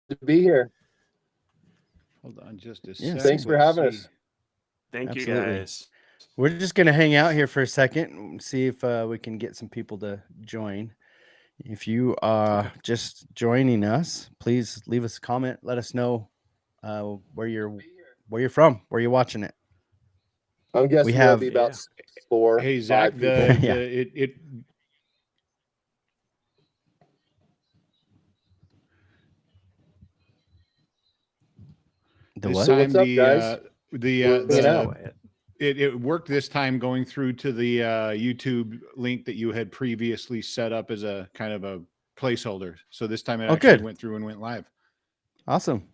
to be here. Hold on just a second. Thanks for having us. Thank Absolutely. you, guys. We're just going to hang out here for a second and see if we can get some people to join. If you are just joining us, please leave us a comment. Let us know where you're from, where you're watching it. I'm guessing have- there'll be about 4, Hey Zach, 5 people. Yeah. The This what? So time what's up, guys? it worked this time going through to the YouTube link that you had previously set up as a kind of a placeholder. So this time it actually good. went through and went live. Awesome.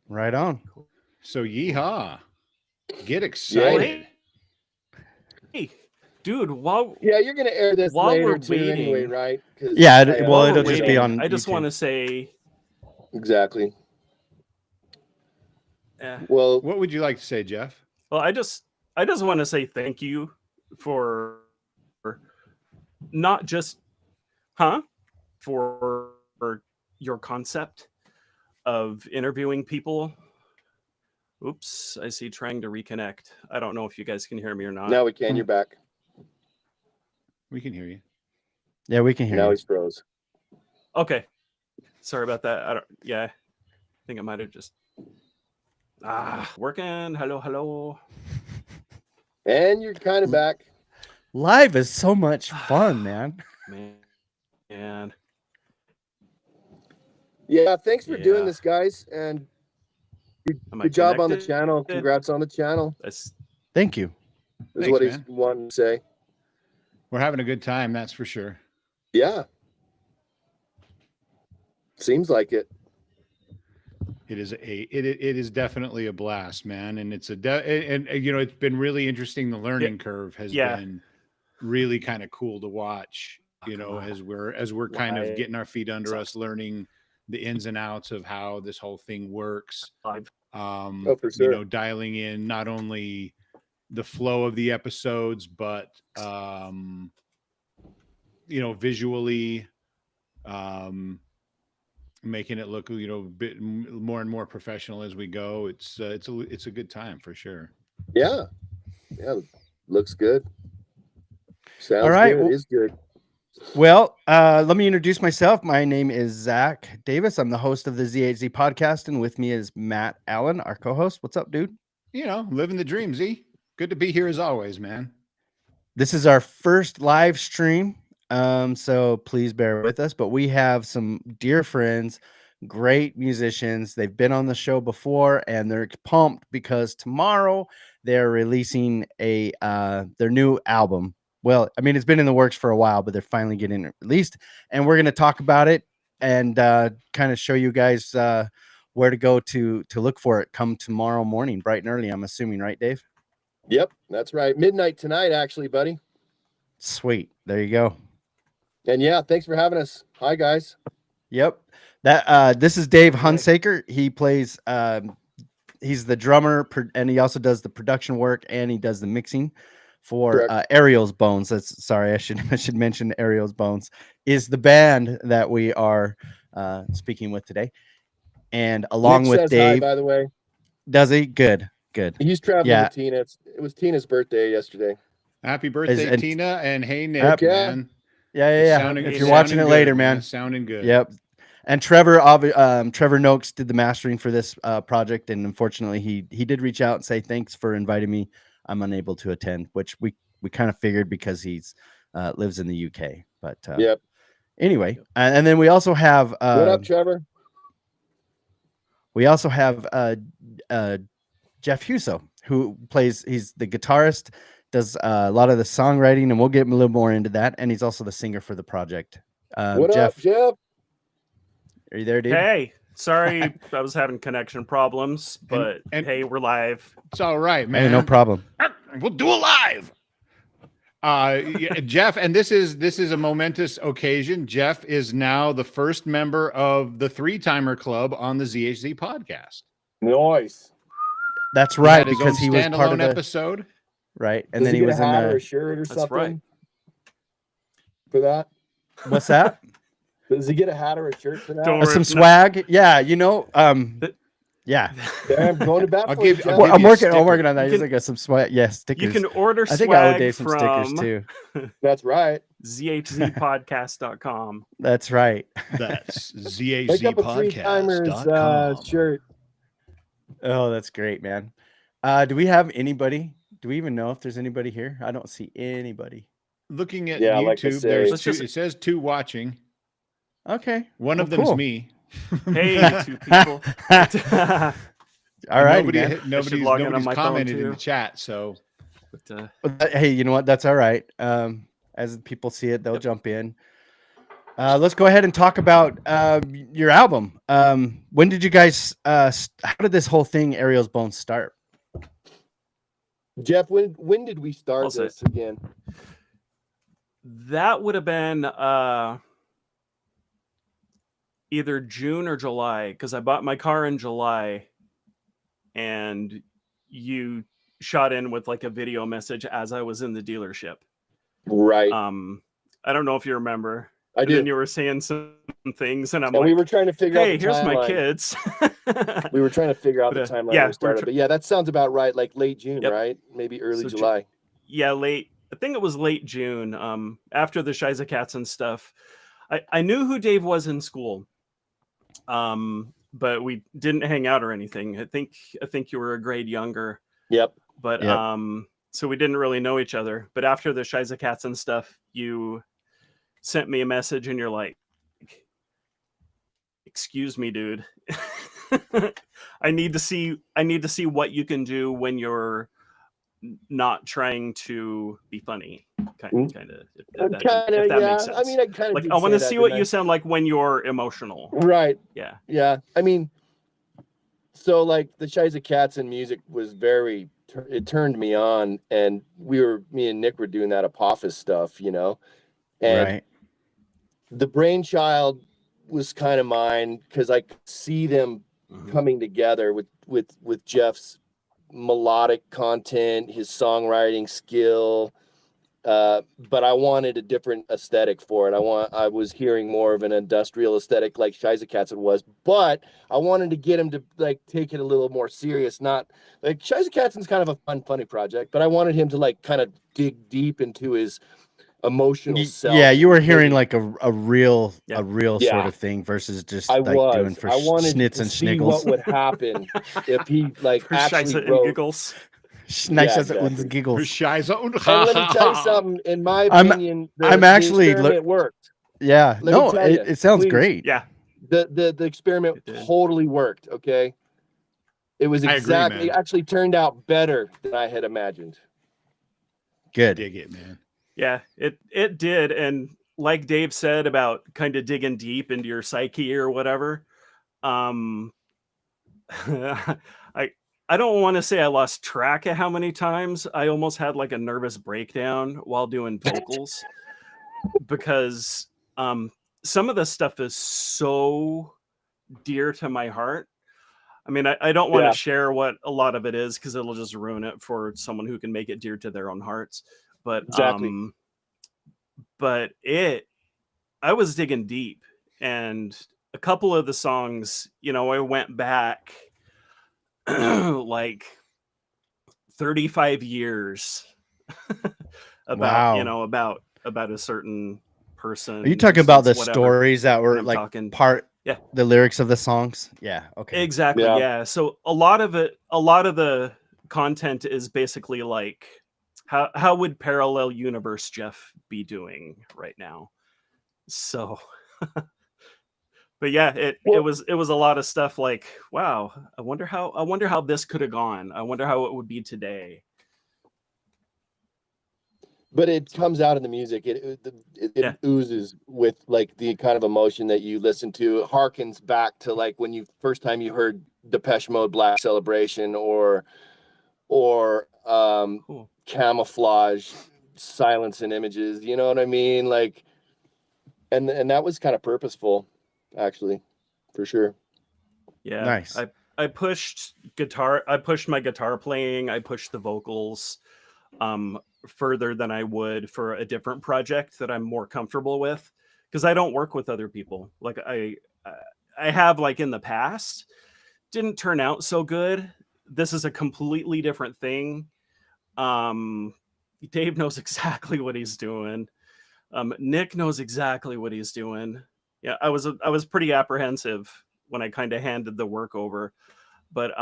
Right on. So yeehaw. Get excited. Hey, dude, Yeah, you're gonna air this While later we're too, anyway, waiting- right? Yeah, it'll while we're just be waiting, on I just YouTube. want to say, exactly. Well, what would you like to say, Jeff? well, I just want to say thank you for not just, for your concept of interviewing people. Oops, I see trying to reconnect. I don't know if you guys can hear me or not. Now we can. You're back. We can hear you. Yeah, we can hear Now you. he's froze. Okay. Sorry about that. I think I might have just working. Hello. And you're kind of back. Live is so much fun, man. Man. Yeah, thanks for doing Yeah. this, guys, and Am I good job on the connected? channel. Congrats on the channel. Thank you. Is Thanks, what he's man. wanting to say. We're having a good time, that's for sure. Yeah. Seems like it. It is definitely a blast, man, and it's and you know, it's been really interesting. The learning curve has been really kind of cool to watch. You know, as we're kind of getting our feet under us, learning the ins and outs of how this whole thing works. For You sure. know, dialing in not only the flow of the episodes, but you know, visually, making it look, you know, a bit more and more professional as we go. It's a good time for sure. Yeah. Looks good. Sounds All right. good. Is good. Well, let me introduce myself. My name is Zach Davis. I'm the host of the ZHZ podcast, and with me is Matt Allen, our co-host. What's up, dude? You know, living the dream, Z. Good to be here as always, man. This is our first live stream, so please bear with us. But we have some dear friends, great musicians. They've been on the show before, and they're pumped because tomorrow they're releasing their new album. Well, I mean, it's been in the works for a while, but they're finally getting it released, and we're going to talk about it and kind of show you guys where to go to look for it come tomorrow morning, bright and early. I'm assuming, right, Dave? Yep, that's right. Midnight tonight, actually, buddy. Sweet. There you go. And yeah, thanks for having us. Hi, guys. Yep. That this is Dave Hunsaker. He plays he's the drummer and he also does the production work and he does the mixing for Ariel's Bones. Sorry, I should mention Ariel's Bones is the band that we are speaking with today. And along Nick with says Dave, hi, by the way. Does he? Good. He's traveling with Tina. It was Tina's birthday yesterday. Happy birthday, Tina, and hey, Nick, man. Yeah. If you're watching it later, man. Sounding good. Yep. And Trevor Noakes did the mastering for this project, and unfortunately, he did reach out and say thanks for inviting me. I'm unable to attend, which we kind of figured because he's lives in the UK. But anyway, and then we also have what up, Trevor? We also have Jeff Huso, who he's the guitarist, does a lot of the songwriting, and we'll get a little more into that. And he's also the singer for the project. What up, Jeff? Are you there, dude? Hey, sorry, I was having connection problems, but hey, we're live. It's all right, man. Hey, no problem. We'll do it live. Jeff, and this is a momentous occasion. Jeff is now the first member of the Three-Timer Club on the ZHZ podcast. Nice. That's right, because he was part of the episode. Right, and then he was in a shirt or something. right. For that. What's that? Does he get a hat or a shirt for that? Don't Or worry, some no. swag. Yeah, yeah. I'm going to bat I'll for you, give- Jeff. I'll Well, give I'm you a working. I'm sticker. working on that. You He's can- like some swag. Yeah, stickers. You can order I think I owe swag Dave some stickers from too. That's right. zhzpodcast.com. That's right. That's Pick up a Three Timers zhzpodcast.com. shirt. Oh, that's great, man. Do we have anybody? Do we even know if there's anybody here? I don't see anybody. Looking at Yeah, like I YouTube, say. there's Let's two. just- It says 2 watching. Okay. One Well, of them's cool. me. Hey, 2 people. All right. Nobody's log in on my phone, commented in too. the chat. So Hey, you know what? That's all right. As people see it, they'll jump in. Let's go ahead and talk about your album. When did you guys? How did this whole thing, Ariel's Bones, start? Jeff, when did we start I'll say this again? That would have been either June or July, because I bought my car in July, and you shot in with like a video message as I was in the dealership. Right. I don't know if you remember. I And do. then you were saying some things, and I'm And like, we were trying to figure out "Hey, the here's my timeline. kids." We were trying to figure out But, the timeline yeah, when we we're started. But yeah, that sounds about right. Like late June, Yep. right? Maybe early So July. Yeah, late. I think it was late June. After the Shiza Cats and stuff. I knew who Dave was in school. But we didn't hang out or anything. I think you were a grade younger. Yep. But Yep. so we didn't really know each other. But after the Shiza Cats and stuff, you sent me a message and you're like, "Excuse me, dude. I need to see what you can do when you're not trying to be funny." Kind of. If that yeah. makes sense. I mean, I kind of Like, I want to see what you sound like when you're emotional. Right. Yeah. Yeah. I mean, so like the Shiza Cats and music was it turned me on, and me and Nick were doing that Apophis stuff, and Right. the brainchild was kind of mine because I could see them coming together with Jeff's melodic content, his songwriting skill. But I wanted a different aesthetic for it. I was hearing more of an industrial aesthetic like Shiza Cats was, but I wanted to get him to like take it a little more serious. Not like Shiza Cats is kind of a fun, funny project, but I wanted him to like kind of dig deep into his emotional self. Yeah, you were hearing Maybe. like a real Yeah. sort of thing versus just I like was. doing for I wanted schnitz to and see schniggles. what would happen if he like For actually Shiza and wrote. giggles. Nice Yeah, as it exactly. giggles. Shiza und And let me tell you something. In my I'm- opinion, I'm actually the experiment worked. Yeah, Let me no, tell ya, it sounds please. great. Yeah. The experiment It did. totally worked. Okay, it was I agree, exactly. man. It actually turned out better than I had imagined. Good. Dig it, man. Yeah, it did. And like Dave said about kind of digging deep into your psyche or whatever, I don't want to say I lost track of how many times I almost had like a nervous breakdown while doing vocals because some of the stuff is so dear to my heart. I mean, I don't want to share what a lot of it is because it'll just ruin it for someone who can make it dear to their own hearts. But Exactly. I was digging deep, and a couple of the songs, I went back like 35 years about, Wow. about a certain person. Are you talking about the whatever. stories that were I'm like talking- Yeah, the lyrics of the songs? Yeah, okay. Exactly. Yeah. So a lot of the content is basically like, how would Parallel Universe Jeff be doing right now? So, but yeah, it was a lot of stuff like, wow, I wonder how this could have gone. I wonder how it would be today. But it comes out in the music. It oozes with like the kind of emotion that you listen to. It harkens back to like when you first time you heard Depeche Mode Black Celebration or Cool. Camouflage, Silence and Images. You know what I mean? Like, and that was kind of purposeful, actually, for sure. Yeah. Nice. I pushed guitar. I pushed my guitar playing. I pushed the vocals further than I would for a different project that I'm more comfortable with. because I don't work with other people. Like I have like in the past, didn't turn out so good. This is a completely different thing. Dave knows exactly what he's doing. Nick knows exactly what he's doing. Yeah, I was pretty apprehensive when I kind of handed the work over, but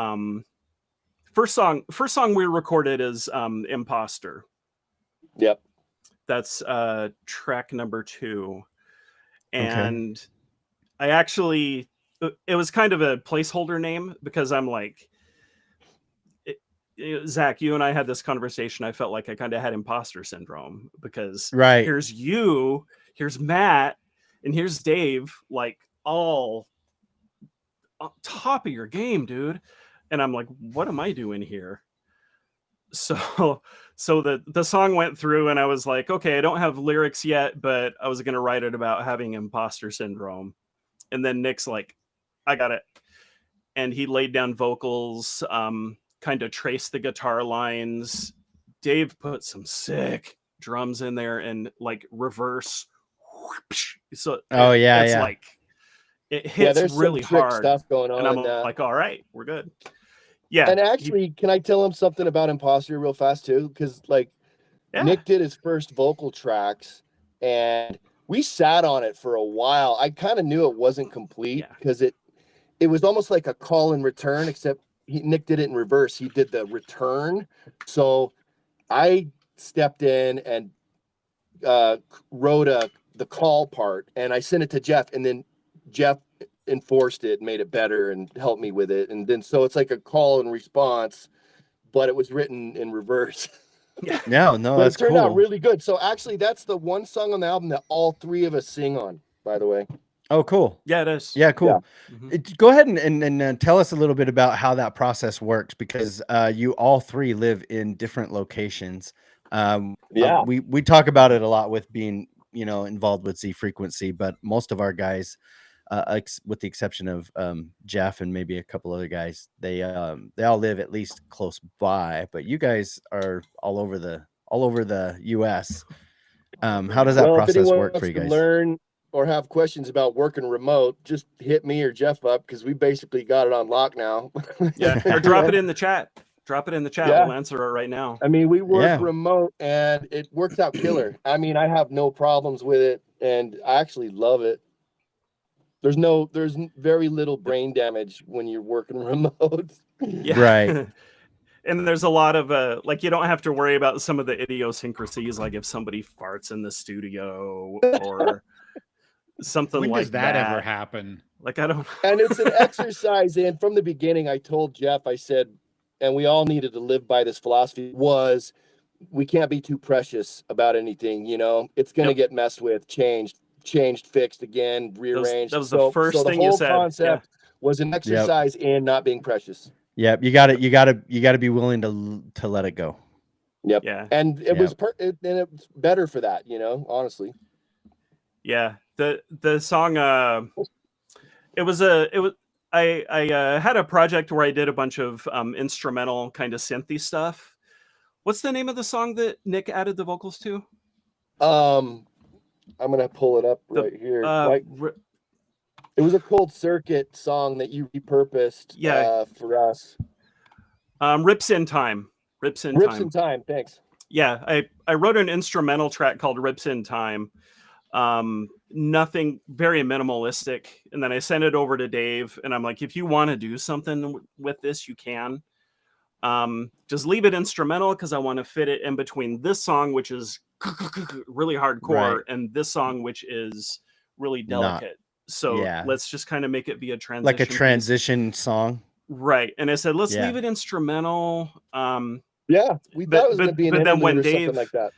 first song we recorded is Imposter. Yep. That's track number 2. And I actually, it was kind of a placeholder name because I'm like, Zach, you and I had this conversation. I felt like I kind of had imposter syndrome because here's you, here's Matt, and here's Dave, like all on top of your game, dude. And I'm like, what am I doing here? So the song went through and I was like, okay, I don't have lyrics yet, but I was going to write it about having imposter syndrome. And then Nick's like, I got it. And he laid down vocals, kind of traced the guitar lines. Dave put some sick drums in there and like reverse. So it's like, it hits really hard stuff going on. And I'm like, all right, we're good. Yeah. And actually, can I tell him something about Imposter real fast too? Because like Nick did his first vocal tracks and we sat on it for a while. I kind of knew it wasn't complete because it was almost like a call and return, except Nick did it in reverse. He did the return. So I stepped in and wrote the call part and I sent it to Jeff, and then Jeff enforced it, made it better and helped me with it. And then so it's like a call and response, but it was written in reverse. No, that's cool. It turned out really good. So actually that's the one song on the album that all 3 of us sing on, by the way. Oh, cool. Yeah, it is. Yeah, cool. Yeah. Go ahead and tell us a little bit about how that process works, because you all 3 live in different locations. We talk about it a lot with being, involved with Z Frequency, but most of our guys, with the exception of Jeff and maybe a couple other guys, they all live at least close by. But you guys are all over the U.S. How does that process work for you guys? Learn or have questions about working remote, just hit me or Jeff up because we basically got it on lock now. Or drop it in the chat. Drop it in the chat. Yeah. We'll answer it right now. I mean, we work remote and it works out killer. I mean, I have no problems with it and I actually love it. There's very little brain damage when you're working remote. Yeah. Right. And there's a lot of like, you don't have to worry about some of the idiosyncrasies, like if somebody farts in the studio or something when like does that ever happen? Like, I don't. And it's an exercise. And from the beginning, I told Jeff, I said, and we all needed to live by this philosophy, was we can't be too precious about anything. It's going to get messed with, changed, fixed again, rearranged. That was the first thing you said. The whole concept was an exercise in not being precious. Yep. You got to be willing to let it go. Yep. Yeah. And it was and it's better for that, honestly. Yeah. The song, I had a project where I did a bunch of instrumental kind of synthy stuff. What's the name of the song that Nick added the vocals to? I'm gonna pull it up right here. It was a Cold Circuit song that you repurposed for us. Rips in Time. Rips in Time. Thanks. Yeah, I wrote an instrumental track called Rips in Time. Nothing, very minimalistic, and then I sent it over to Dave and I'm like, if you want to do something with this, you can. Just leave it instrumental because I want to fit it in between this song, which is really hardcore, and this song, which is really delicate. Let's just kind of make it be a transition, like a transition song, right? And I said, let's leave it instrumental. We thought it was going to be an interlude or something like that.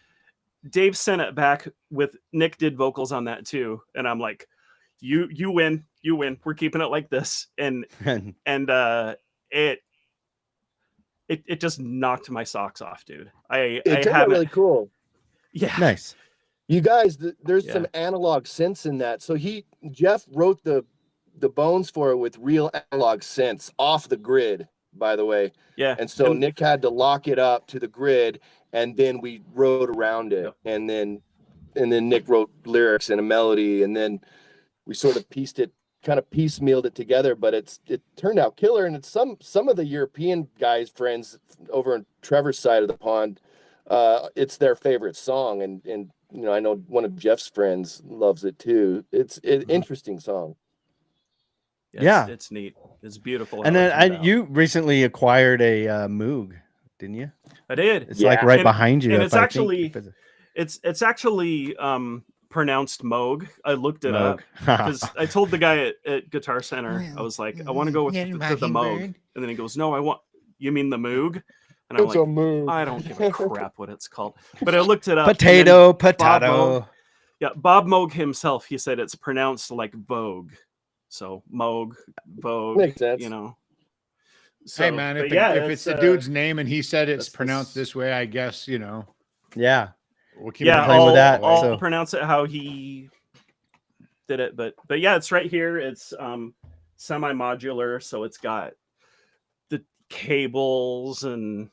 Dave sent it back with Nick did vocals on that too, and I'm like, you win. We're keeping it like this, and it just knocked my socks off, dude. It turned out really cool. Yeah, nice. You guys, there's some analog synths in that. So Jeff wrote the bones for it with real analog synths off the grid, by the way. Yeah. And so Nick had to lock it up to the grid, and then we wrote around it. And then Nick wrote lyrics and a melody, and then we sort of piecemealed it together, but it turned out killer. And it's some of the European guys, friends over on Trevor's side of the pond, it's their favorite song. And I know one of Jeff's friends loves it too. It's an interesting song. Yeah. It's neat. It's beautiful. And then you recently acquired a Moog, didn't you? I did. It's like right behind you. And it's actually pronounced Moog. I looked it up because I told the guy at Guitar Center, I was like, I want to go with the Moog. And then he goes, no, you mean the Moog? And I'm It's a Moog. I don't give a crap what it's called. But I looked it up. Potato. Bob Moog himself, he said it's pronounced like Vogue. So Moog, Vogue. Makes sense. So, hey man, if it's the dude's name and he said it's pronounced this way, I guess, Yeah. We'll keep playing with that. I'll pronounce it how he did it, but yeah, it's right here. It's semi-modular, so it's got the cables and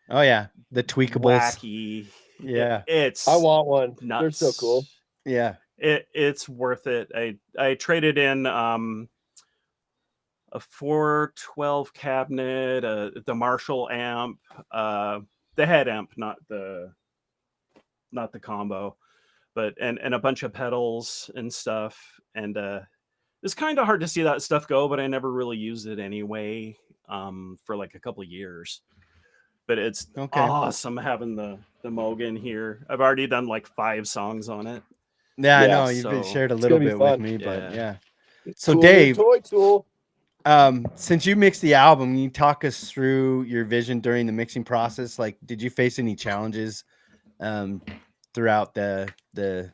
the tweakables. Wacky. Yeah, I want one. Nuts. They're so cool. Yeah, it's worth it. I traded in a 412 cabinet, the Marshall amp, the head amp, not the combo, but and a bunch of pedals and stuff. And it's kind of hard to see that stuff go, but I never really used it anyway for like a couple of years. But it's awesome having the Moog in here. I've already done like 5 songs on it. Yeah, I know you've shared a little bit with me, but So Dave, toy tool. Since you mixed the album, can you talk us through your vision during the mixing process? Like, did you face any challenges throughout the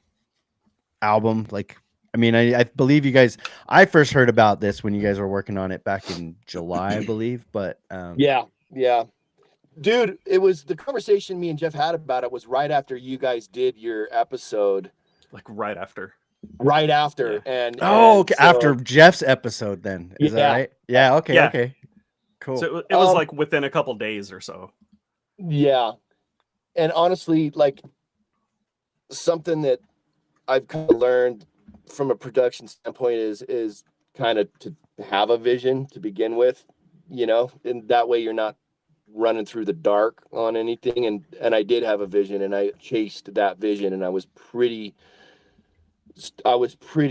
album? Like, I mean, I believe you guys, I first heard about this when you guys were working on it back in July, I believe, but yeah, dude, it was the conversation me and Jeff had about it was right after you guys did your episode. Like right after. And okay, so, after Jeff's episode then. Is that right? Yeah, okay. Cool. So it was like within a couple days or so. Yeah. And honestly, like something that I've kind of learned from a production standpoint is kind of to have a vision to begin with, and that way you're not running through the dark on anything. And I did have a vision, and I chased that vision, and I was pretty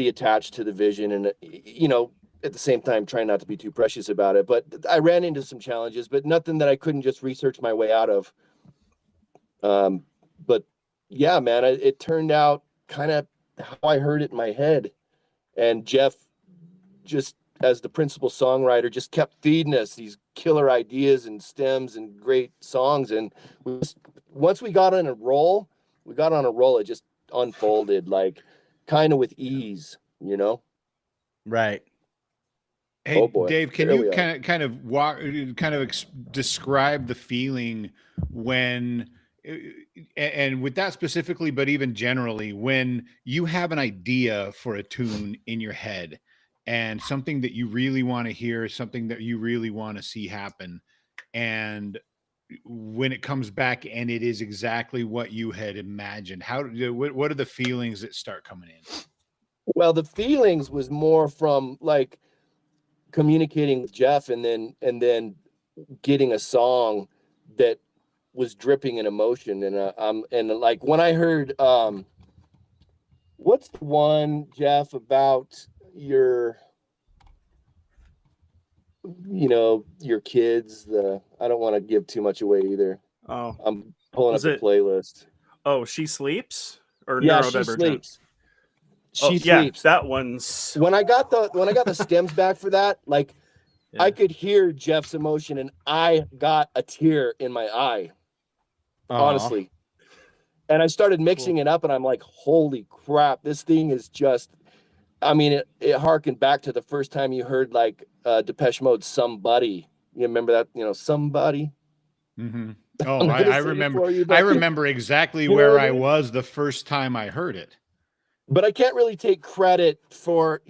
attached to the vision, and at the same time trying not to be too precious about it. But I ran into some challenges, but nothing that I couldn't just research my way out of. But yeah, man, it turned out kind of how I heard it in my head. And Jeff, just as the principal songwriter, just kept feeding us these killer ideas and stems and great songs. And once we got on a roll, it just unfolded like kind of with ease, Right. Hey, Dave, can you describe the feeling when, and with that specifically, but even generally, when you have an idea for a tune in your head and something that you really want to hear, something that you really want to see happen, and when it comes back and it is exactly what you had imagined, what are the feelings that start coming in? Well, the feelings was more from like communicating with Jeff and then getting a song that was dripping in emotion. And like when I heard what's the one, Jeff, about your kids, I don't want to give too much away either. Oh, I'm pulling up the playlist. Oh, She Sleeps? Or yeah, She Sleeps. She Sleeps. That one's when I got the stems back for that, like I could hear Jeff's emotion and I got a tear in my eye. Honestly. And I started mixing it up and I'm like, holy crap, this thing is just, I mean, it harkened back to the first time you heard like Depeche Mode Somebody. You remember that, Somebody? Mm-hmm. Oh, I remember exactly where I was the first time I heard it. But I can't really take credit for,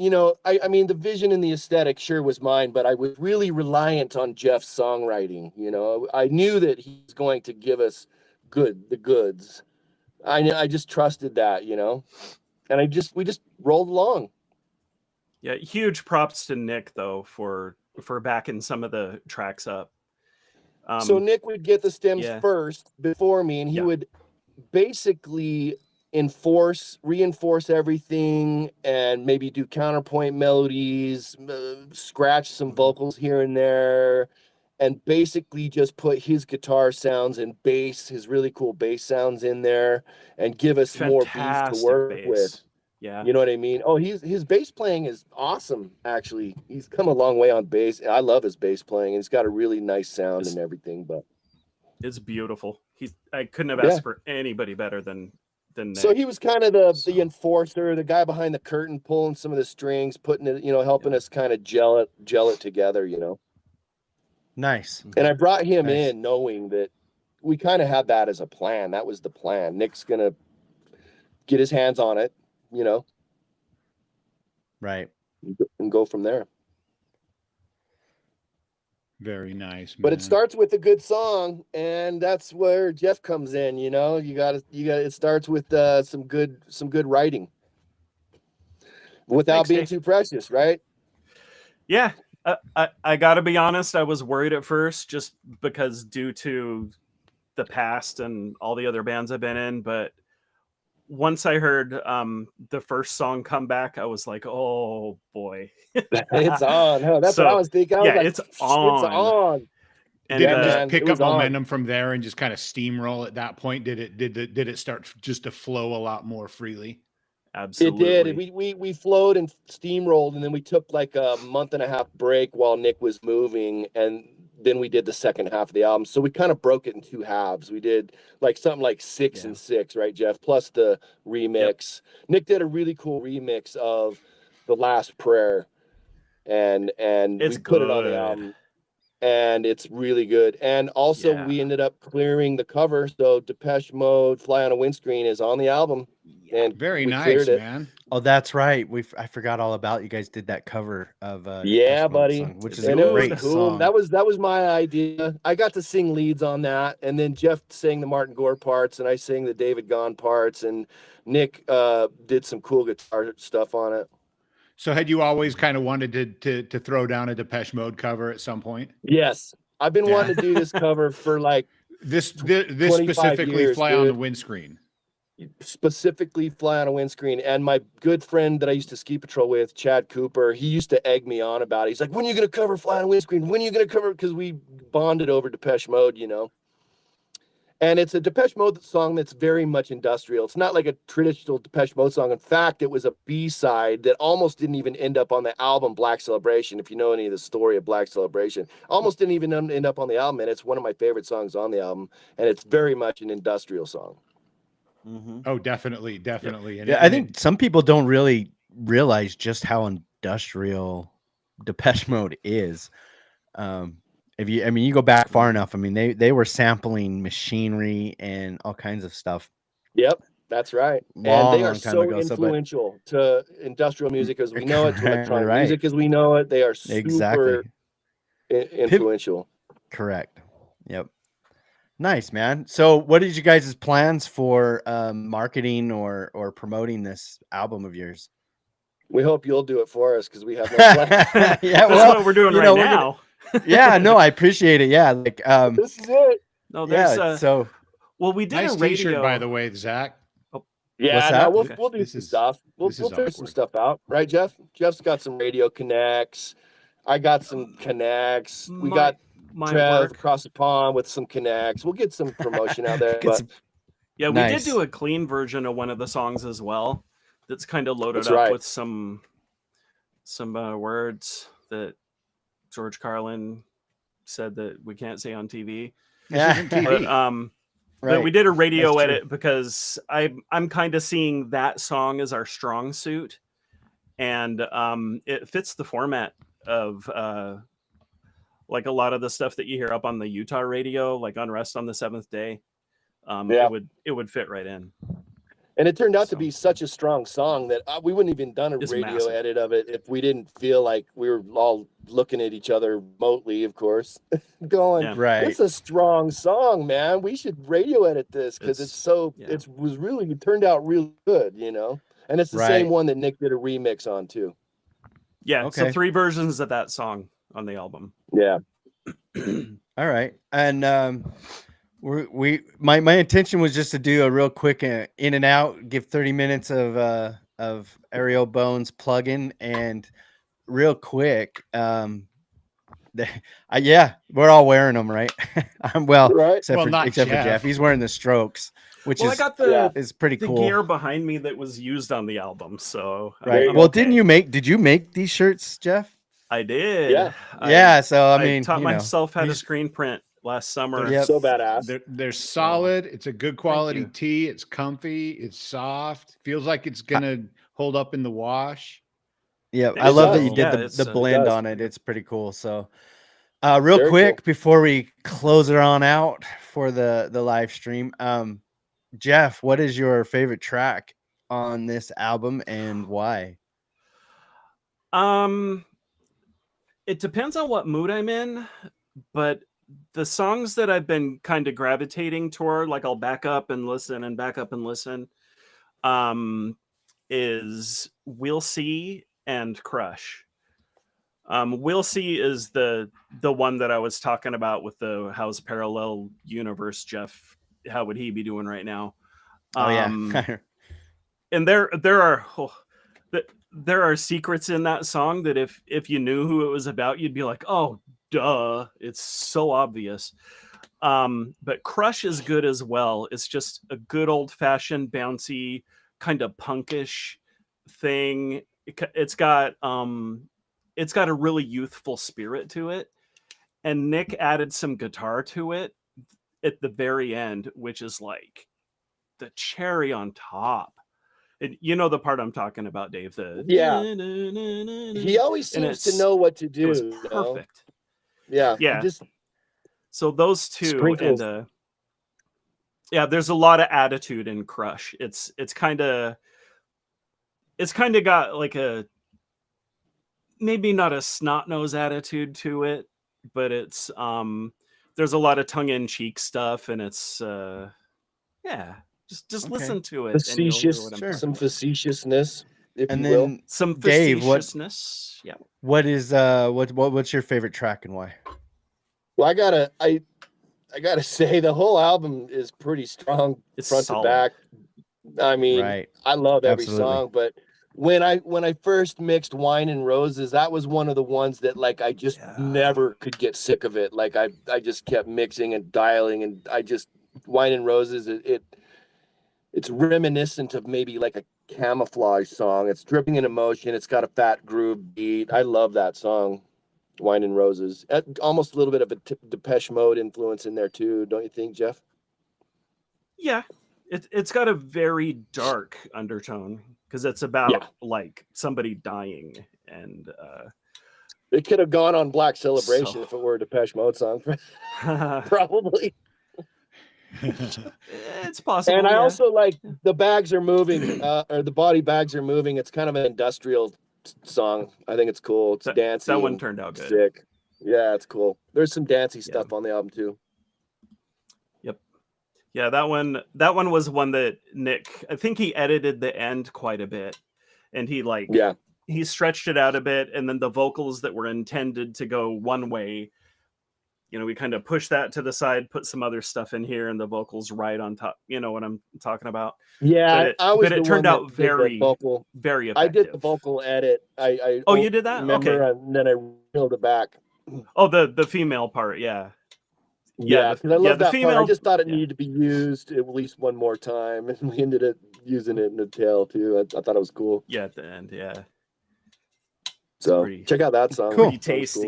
I mean, the vision and the aesthetic sure was mine, but I was really reliant on Jeff's songwriting. I knew that he's going to give us the goods. I just trusted that, you know, and we just rolled along. Yeah, huge props to Nick though for backing some of the tracks up. So Nick would get the stems yeah. first before me, and he would basically reinforce everything, and maybe do counterpoint melodies, scratch some vocals here and there, and basically just put his guitar sounds and bass, his really cool bass sounds in there, and give us more beats to work with. Yeah. You know what I mean? Oh, his bass playing is awesome, actually. He's come a long way on bass. I love his bass playing, and he's got a really nice sound and everything, but it's beautiful. I couldn't have asked for anybody better than Nick. So he was kind of the enforcer, the guy behind the curtain, pulling some of the strings, putting it, you know, helping us kind of gel it together, you know. Nice. And I brought him in knowing that we kind of had that as a plan. That was the plan. Nick's gonna get his hands on it, you know. Right. And go from there. Very nice, man. But it starts with a good song, and that's where Jeff comes in, you know. You got it starts with some good writing. Without being too precious, right? Yeah. I got to be honest, I was worried at first just because due to the past and all the other bands I've been in, but once I heard the first song come back, I was like, oh boy. It's on. Oh, that's what I was thinking. I was like, it's on. It's on. And did it just pick up momentum from there and just kind of steamroll at that point? Did it start just to flow a lot more freely? Absolutely. It did. We flowed and steamrolled, and then we took like a month and a half break while Nick was moving, and then we did the second half of the album. So we kind of broke it in two halves. We did like something like 6 and 6, right, Jeff? Plus the remix. Yep. Nick did a really cool remix of The Last Prayer, and we put it on the album. And it's really good. And also we ended up clearing the cover, so Depeche Mode "Fly on a Windscreen" is on the album. And very nice, man. Oh, that's right. I forgot all about you guys did that cover of buddy song, which is a great song. That was my idea. I got to sing leads on that, and then Jeff sang the Martin Gore parts, and I sang the David Gaughan parts, and Nick did some cool guitar stuff on it. So had you always kind of wanted to throw down a Depeche Mode cover at some point? Yes. I've been wanting to do this cover for like this specifically years, Fly dude. on the Windscreen. Specifically Fly on a Windscreen. And my good friend that I used to ski patrol with, Chad Cooper, he used to egg me on about it. He's like, when are you going to cover Fly on a Windscreen? When are you going to cover? Because we bonded over Depeche Mode, you know. And it's a Depeche Mode song that's very much industrial. It's not like a traditional Depeche Mode song. In fact, it was a B-side that almost didn't even end up on the album Black Celebration. If you know any of the story of Black Celebration, almost didn't even end up on the album. And it's one of my favorite songs on the album. And it's very much an industrial song. Mm-hmm. Oh, definitely. Yeah, I think some people don't really realize just how industrial Depeche Mode is. You go back far enough, I mean, they were sampling machinery and all kinds of stuff. Yep, that's right. And they are so influential to industrial music as we know it, to electronic music as we know it. They are super influential. Correct. Yep. Nice, man. So what did you guys' plans for marketing or promoting this album of yours? We hope you'll do it for us because we have no plan. Yeah, that's what we're doing right now. Yeah, no, I appreciate it. Yeah, like this is it. No, there's so well, we did nice a radio t-shirt, by the way, Zach. Oh, yeah, we'll do some stuff. We'll figure some stuff out, right, Jeff? Jeff's got some radio connects. I got some connects. We got Trev across the pond with some connects. We'll get some promotion out there. But yeah, we did do a clean version of one of the songs as well. That's kind of loaded up with some words that George Carlin said that we can't say on TV. Yeah, but we did a radio edit because I'm kind of seeing that song as our strong suit, and it fits the format of like a lot of the stuff that you hear up on the Utah radio, like Unrest on the Seventh Day. It would fit right in. And it turned out to So- be such a strong song that we wouldn't even done a It's radio massive. edit of it if we didn't feel like we were all looking at each other remotely, of course, going, Yeah. Right. it's a strong song, man. We should radio edit this because it's so, yeah. it turned out really good, you know? And it's the same Right. one that Nick did a remix on too. Yeah. So Okay. 3 versions of that song on the album. Yeah. All right. And my intention was just to do a real quick in and out, give 30 minutes of Ariel Bones plug-in, and real quick, yeah, we're all wearing them, right? Well, Right. except Not for Jeff. Jeff. He's wearing the Strokes, which Well, I is got the is pretty the cool. gear behind me that was used on the album, so Right. I'm Well, okay. did you make these shirts, Jeff? I did. Yeah. Yeah. So I mean, taught you know, myself how to These- screen print last summer. Yep. So badass. They're solid. It's a good quality you. tee. It's comfy. It's soft. Feels like it's gonna hold up in the wash. yeah, It I love that does. you did Yeah, the it's, the it blend does. on it. It's pretty cool. So, real Very quick cool. before we close it on out for the live stream, Jeff, what is your favorite track on this album and why? It depends on what mood I'm in, but the songs that I've been kind of gravitating toward, like I'll back up and listen and back up and listen, is We'll See and Crush. We'll See is the one that I was talking about with the how's parallel universe Jeff, how would he be doing right now? Oh yeah. And there are secrets in that song that if you knew who it was about, you'd be like, oh duh, it's so obvious. But Crush is good as well. It's just a good old-fashioned bouncy kind of punkish thing. It's got a really youthful spirit to it, and Nick added some guitar to it at the very end, which is like the cherry on top. And you know the part I'm talking about, Dave. He always And seems to know what to do. It was you know? perfect. Yeah. Yeah. Just So those two, Sprinkles. and yeah, there's a lot of attitude in Crush. It's kind of got like a, maybe not a snot-nosed attitude to it, but it's there's a lot of tongue-in-cheek stuff, and it's yeah, just Okay. listen to it and you'll hear facetious, what I'm Sure. talking some about. facetiousness, if And you will. then Some Dave, facetiousness. Yeah. what is what's your favorite track and why? Well, I gotta say the whole album is pretty strong It's front solid. to back. I mean, Right. I love every Absolutely. song, but when I first mixed Wine and Roses, that was one of the ones that like I just Yeah. never could get sick of it. Like I just kept mixing and dialing, and Wine and Roses, it's reminiscent of maybe like a Camouflage song. It's dripping in emotion. It's got a fat groove beat. I love that song, Wine and Roses. Almost a little bit of a Depeche Mode influence in there too, don't you think, Jeff? Yeah. It's got a very dark undertone because it's about like somebody dying, and It could have gone on Black Celebration So- if it were a Depeche Mode song, probably. it's possible. And I yeah. also like the bags are moving, or the body bags are moving. It's kind of an industrial song. I think it's cool. It's dancey. that one and turned out good. sick. Yeah, it's cool. There's some dancey stuff on the album too. Yeah, that one was one that Nick, I think he edited the end quite a bit, and he stretched it out a bit, and then the vocals that were intended to go one way, we kind of pushed that to the side, put some other stuff in here, and the vocals right on top. You know what I'm talking about? Yeah, But it turned out very, vocal. very I effective. did the vocal edit. Oh, you did that? Remember, Okay. and then I reeled it back. Oh, the female part, yeah. Yeah, because I love that part. I just thought it yeah. needed to be used at least one more time, and we ended up using it in the tail too. I thought it was cool. Yeah, at the end, yeah. So pretty- check out that song. Cool. Pretty That was tasty.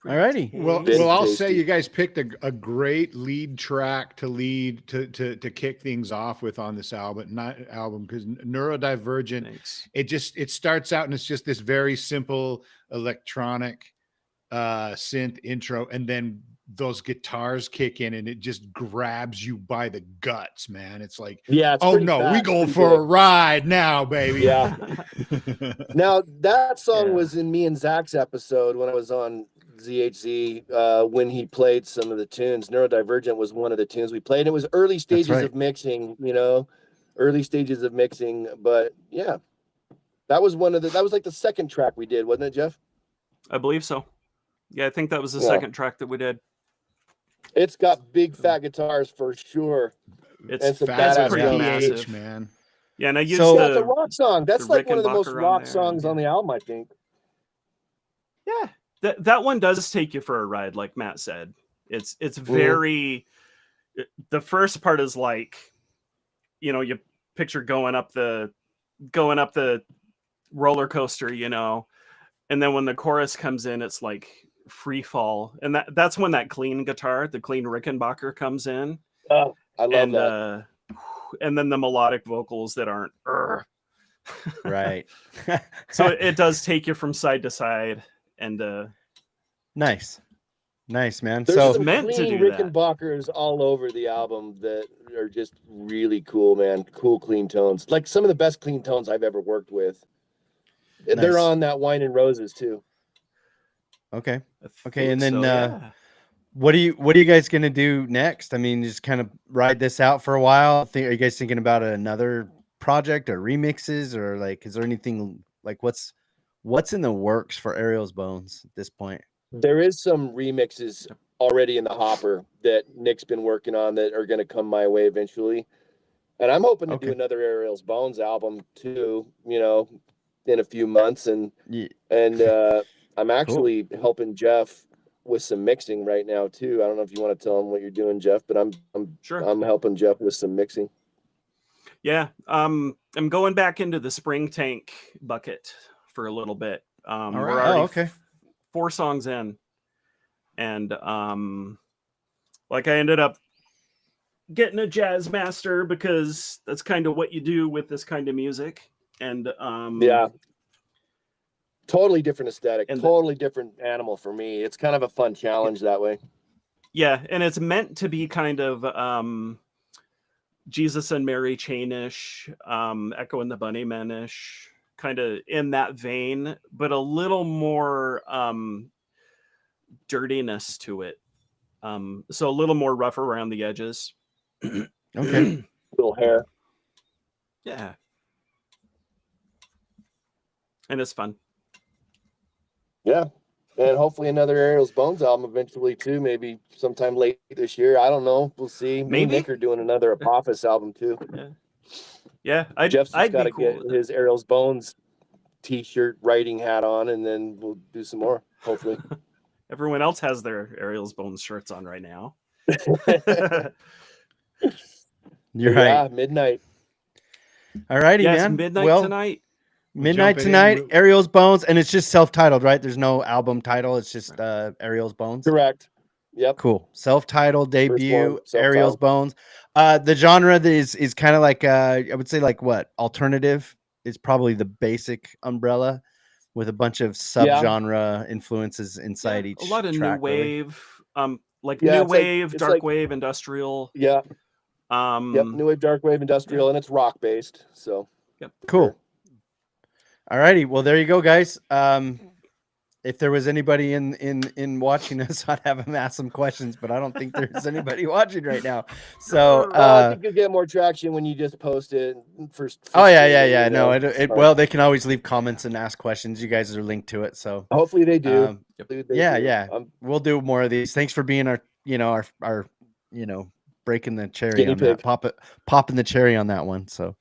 cool. Alrighty. Well, Very I'll say tasty. you guys picked a great lead track to kick things off with on this album, because Neurodivergent. Thanks. It starts out and it's just this very simple electronic synth intro, and then those guitars kick in and it just grabs you by the guts, man. It's like, Yeah. It's oh pretty no, fast, we go pretty for good. a ride now, baby. Yeah. Now that song Yeah. was in me and Zach's episode when I was on ZHZ, when he played some of the tunes. Neurodivergent was one of the tunes we played. It was early stages right. of mixing, early stages of mixing. But yeah, that was like the second track we did, wasn't it, Jeff? I believe so. Yeah, I think that was the Yeah. second track that we did. It's got big fat guitars for sure. It's And some that's badass pretty drums. massive, man. Yeah, and I used So- Yeah, it's a the rock song. That's like one of the most Rickenbacker on rock there, songs on yeah. the album, I think. yeah. That one does take you for a ride, like Matt said. It's very. The first part is like, you picture going up the roller coaster, and then when the chorus comes in, it's like free fall, and that's when that clean guitar, the clean Rickenbacker, comes in. Oh, I love that. And then the melodic vocals that aren't. Right. So it does take you from side to side, and Nice, man. There's So some meant to clean do that. Rickenbackers all over the album that are just really cool, man. Cool, clean tones. Like some of the best clean tones I've ever worked with. They're Nice. on that Wine and Roses too. okay. I Okay, and think then, yeah. What are you guys gonna do next? I mean, just kind of ride this out for a while. Are you guys thinking about another project or remixes, or like, is there anything like what's in the works for Ariel's Bones at this point? There is some remixes already in the hopper that Nick's been working on that are going to come my way eventually. And I'm hoping to do Okay. another Ariel's Bones album too, in a few months. And Yeah. I'm actually helping Jeff with some mixing right now too. I don't know if you want to tell him what you're doing, Jeff, but Sure. I'm helping Jeff with some mixing. Yeah, I'm going back into the spring tank bucket for a little bit. All We're right. already Okay. 4 songs in, and like I ended up getting a jazz master because that's kind of what you do with this kind of music. And Yeah. Totally different aesthetic, And totally different animal for me. It's kind of a fun challenge that way. yeah, and it's meant to be kind of Jesus and Mary Chain-ish, Echo and the Bunnymen-ish, kind of in that vein, but a little more dirtiness to it. So a little more rough around the edges. Okay. Little hair. Yeah. And it's fun. Yeah. And hopefully another Ariel's Bones album eventually too, maybe sometime late this year. I don't know. We'll see. Me and Maybe. Nick are doing another Apophis album too. Yeah. Jeff's just I'd got be to cool get with it. his Ariel's Bones t-shirt writing hat on, and then we'll do some more, hopefully. Everyone else has their Ariel's Bones shirts on right now. You're Yeah, right. midnight. All righty, Yes, man. midnight Well, tonight. midnight jumping in tonight. real- Ariel's Bones, and it's just self-titled, right? There's no album title. It's just Ariel's Bones. Correct. Yep. Cool. Self-titled debut, one, Ariel's self-titled. Bones. The genre is kind of like I would say like what? Alternative is probably the basic umbrella with a bunch of subgenre influences inside Yeah, each a lot of track, new really. wave, like Yeah, new it's like- wave, it's dark like- wave, industrial. Yeah. Um, Yep. New wave, dark wave, industrial, and it's rock based. So Cool. All righty. Well, there you go, guys. If there was anybody in watching us, I'd have them ask some questions, but I don't think there's anybody watching right now. So, I think you'll get more traction when you just post it first. oh yeah. you No, know. well, they can always leave comments and ask questions. You guys are linked to it, so Hopefully they do. um, Hopefully they yeah, do. yeah. We'll do more of these. Thanks for being our breaking the cherry Guinea on that, pig. popping the cherry on that one. So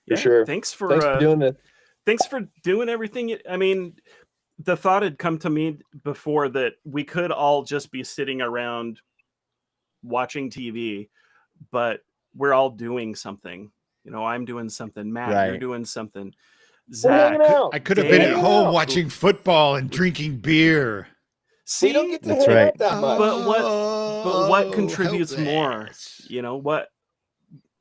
For sure. Thanks for doing this. thanks for doing everything. I mean, the thought had come to me before that we could all just be sitting around watching TV, but we're all doing something. I'm doing something. Matt, you're Right. doing something. We're Zach, hanging out. I could have been at Dang. home watching football and drinking beer. We don't see, get to That's hang right. out that much. But what Oh, contributes more? helpless. What?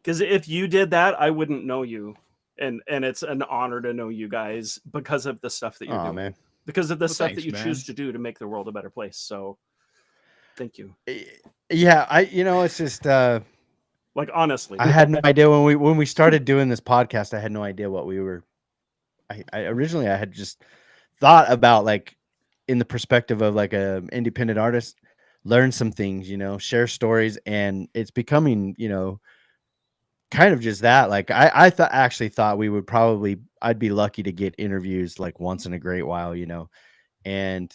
Because if you did that, I wouldn't know you, and it's an honor to know you guys because of the stuff that you're oh doing. man. Because of the Well, stuff thanks, that you man. choose to do to make the world a better place. So Thank you. Yeah, it's just Like, honestly, I had no idea when we started doing this podcast. I had no idea what we were. I originally I had just thought about like in the perspective of like a independent artist, learn some things, share stories, and it's becoming, kind of just that. Like I thought we would I'd be lucky to get interviews like once in a great while, and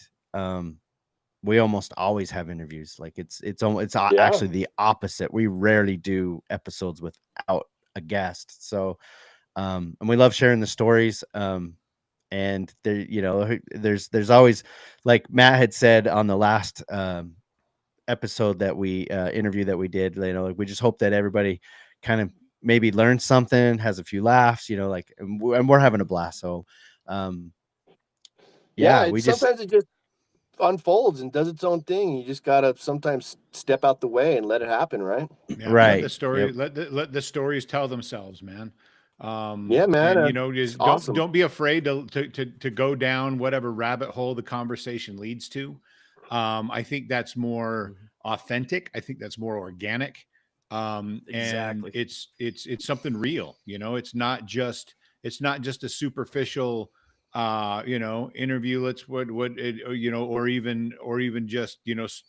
we almost always have interviews. Like it's actually the opposite. We rarely do episodes without a guest. So and we love sharing the stories. And there, there's always, like Matt had said on the last episode that we interview that we did, like we just hope that everybody kind of maybe learns something, has a few laughs, like, and we're having a blast. So sometimes it just unfolds and does its own thing. You just gotta sometimes step out the way and let it happen, right? Yeah, right. Let the story, let the stories tell themselves, man. Yeah, man. And just don't be afraid to go down whatever rabbit hole the conversation leads to. I think that's more authentic. I think that's more organic. Exactly. And it's something real. It's not just a superficial interview. Let's or even just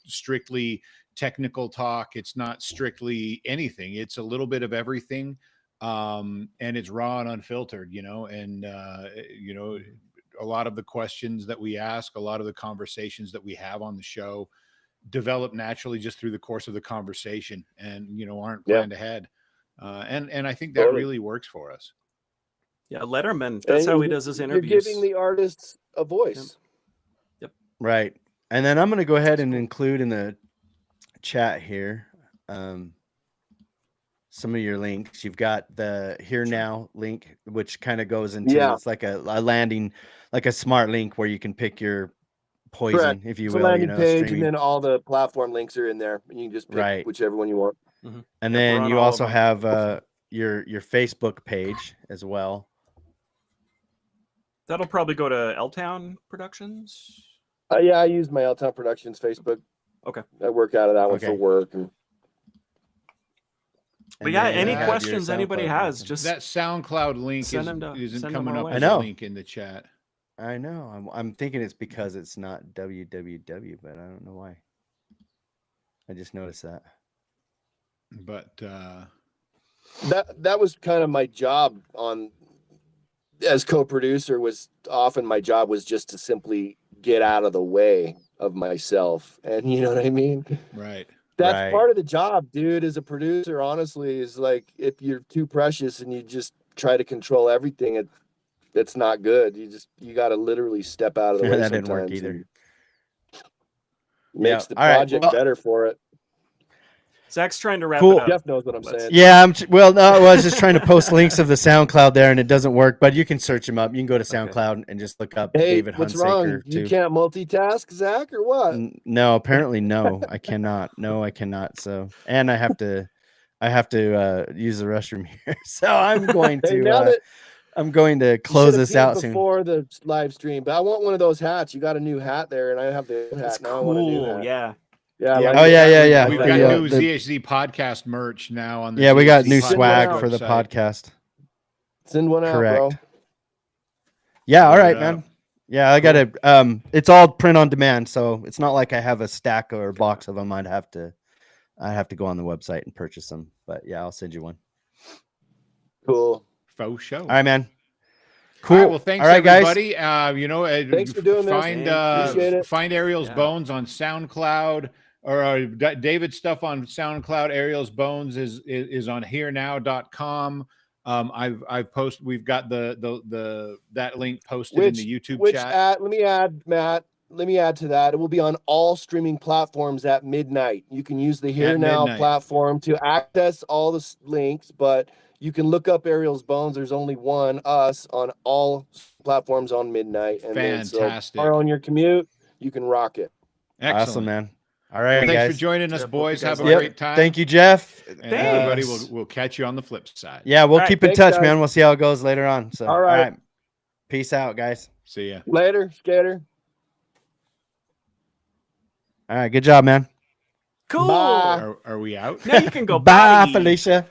strictly technical talk. It's not strictly anything. It's a little bit of everything. And it's raw and unfiltered, and a lot of the questions that we ask, a lot of the conversations that we have on the show develop naturally just through the course of the conversation, and aren't planned ahead. And I think that really works for us. Yeah, Letterman, that's how he does his interviews. You're giving the artists a voice. Yep. Right. And then I'm going to go ahead and include in the chat here some of your links. You've got the Here Now link, which kind of goes into it's like a landing, like a smart link where you can pick your poison. Correct. If you will, a landing page, and then all the platform links are in there, and you can just pick whichever one you want. And then you also have your Facebook page as well. That'll probably go to L-Town Productions. Yeah, I use my L-Town Productions Facebook. Okay, I work out of that one for work. But yeah, any questions anybody has, just that SoundCloud link isn't coming up as a link in the chat. I know. I'm thinking it's because it's not www, but I don't know why. I just noticed that. But that was kind of my job as co-producer. Was often my job was just to simply get out of the way of myself, and you know what I mean? Right. That's part of the job, dude. As a producer, honestly, is like if you're too precious and you just try to control everything, it's not good. You got to literally step out of the way. That didn't work either. Makes the project better for it. Zach's trying to wrap it up. Jeff knows what I'm saying. Yeah, I was just trying to post links of the SoundCloud there, and it doesn't work. But you can search him up. You can go to SoundCloud and just look up David Hunsaker. What's wrong? You can't multitask, Zach, or what? No, apparently no. I cannot. No, I cannot. So, and I have to use the restroom here. So I'm going to. I'm going to close this out soon before the live stream. But I want one of those hats. You got a new hat there, and I have the hat. That's now cool. I want a new hat. Yeah. Yeah. We've got new ZHZ podcast merch now on the we got new swag for the podcast. Send one out, bro. Yeah, all right, man. Yeah, I got to it's all print on demand, so it's not like I have a stack or a box of them. I have to go on the website and purchase them. But yeah, I'll send you one. Cool. Faux show. All right, man. Cool. All right, well, thanks everybody. Guys. Thanks for doing this. Find Ariel's Bones on SoundCloud, or David's stuff on SoundCloud. Ariel's Bones is on herenow.com. I've posted. We've got that link posted in the YouTube chat. Let me add, Matt. Let me add to that. It will be on all streaming platforms at midnight. You can use the Here Now platform to access all the links, but you can look up Ariel's Bones. There's only one, us, on all platforms on midnight. And fantastic. Then, so on your commute, you can rock it. Excellent. Awesome, man. All right, thanks guys. for joining us, boys. Have a great time. Thank you, Jeff. And everybody, we'll catch you on the flip side. Yeah, we'll keep in touch, man. We'll see how it goes later on. So, all right. Peace out, guys. See ya. Later, skater. All right, good job, man. Cool. Bye. Are we out? Now you can go Bye, bye. Felicia.